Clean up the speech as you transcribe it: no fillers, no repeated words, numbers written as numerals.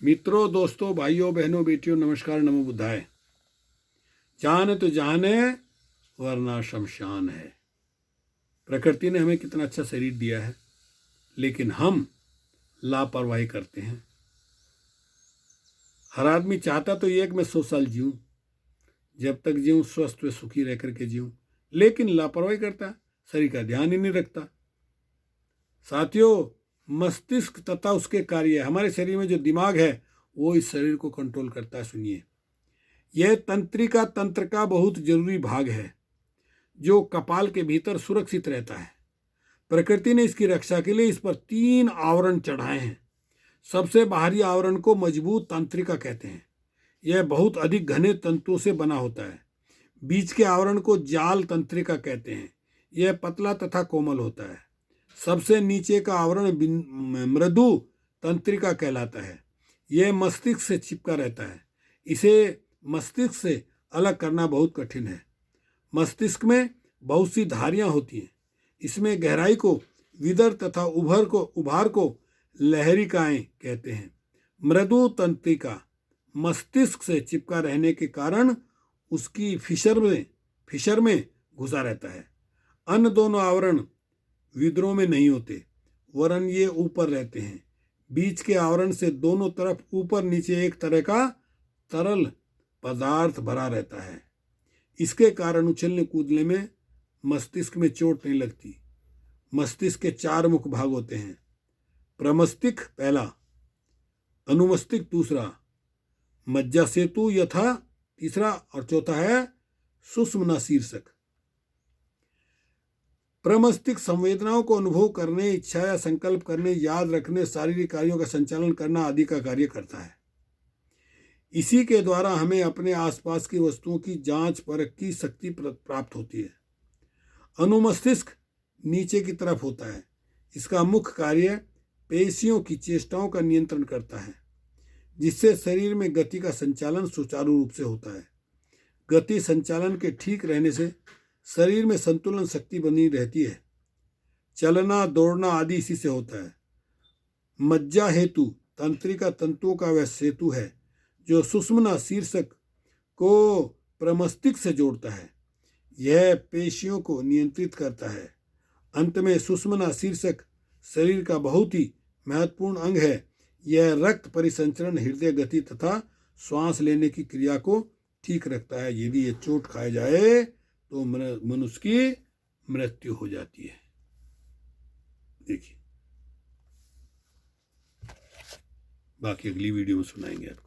मित्रों, दोस्तों, भाइयों, बहनों, बेटियों, नमस्कार, नमो बुद्धाय। जान तो जाने वरना शमशान है। प्रकृति ने हमें कितना अच्छा शरीर दिया है, लेकिन हम लापरवाही करते हैं। हर आदमी चाहता तो ये कि मैं 100 साल जीऊं, जब तक जीऊं स्वस्थ व सुखी रह करके जीऊं, लेकिन लापरवाही करता है, शरीर का ध्यान ही नहीं रखता। साथियों, मस्तिष्क तथा उसके कार्य, हमारे शरीर में जो दिमाग है वो इस शरीर को कंट्रोल करता है। सुनिए, यह तंत्रिका तंत्र का बहुत जरूरी भाग है जो कपाल के भीतर सुरक्षित रहता है। प्रकृति ने इसकी रक्षा के लिए इस पर 3 आवरण चढ़ाए हैं। सबसे बाहरी आवरण को मजबूत तंत्रिका कहते हैं। यह बहुत अधिक घने तंतुओं से बना होता है। बीच के आवरण को जाल तंत्रिका कहते हैं। यह पतला तथा कोमल होता है। सबसे नीचे का आवरण मृदु तंत्रिका कहलाता है। यह मस्तिष्क से चिपका रहता है। इसे मस्तिष्क से अलग करना बहुत कठिन है। मस्तिष्क में बहुत सी धारियां होती हैं। इसमें गहराई को विदर तथा उभार को लहरिकाएं कहते हैं। मृदु तंत्रिका मस्तिष्क से चिपका रहने के कारण उसकी फिशर में घुसा रहता है। अन्य दोनों आवरण विदरों में नहीं होते, वरन ये ऊपर रहते हैं। बीच के आवरण से दोनों तरफ ऊपर नीचे एक तरह का तरल पदार्थ भरा रहता है। इसके कारण उछलने कूदने में मस्तिष्क में चोट नहीं लगती। मस्तिष्क के 4 मुख्य भाग होते हैं। प्रमस्तिष्क पहला, अनुमस्तिष्क दूसरा, मज्जा सेतु यथा तीसरा, और चौथा है सुषुम्ना शीर्षक। प्रमस्तिष्क संवेदनाओं को अनुभव करने, इच्छा या संकल्प करने, याद रखने, शारीरिक कार्यों का संचालन करना आदि का कार्य करता है। इसी के द्वारा हमें अपने आसपास की वस्तुओं की जांच परख की शक्ति प्राप्त होती है। अनुमस्तिष्क नीचे की तरफ होता है। इसका मुख्य कार्य पेशियों की चेष्टाओं का नियंत्रण करता है, जिससे शरीर में गति का संचालन सुचारू रूप से होता है। गति संचालन के ठीक रहने से शरीर में संतुलन शक्ति बनी रहती है। चलना, दौड़ना आदि इसी से होता है। मज्जा हेतु तंत्रिका तंतुओं का वह सेतु है जो सुषुम्ना शीर्षक को प्रमस्तिष्क से जोड़ता है। यह पेशियों को नियंत्रित करता है। अंत में सुषुम्ना शीर्षक शरीर का बहुत ही महत्वपूर्ण अंग है। यह रक्त परिसंचरण, हृदय गति तथा श्वास लेने की क्रिया को ठीक रखता है। यदि ये चोट खाए जाए तो मनुष्य की मृत्यु हो जाती है। देखिए, बाकी अगली वीडियो में सुनाएंगे आपको।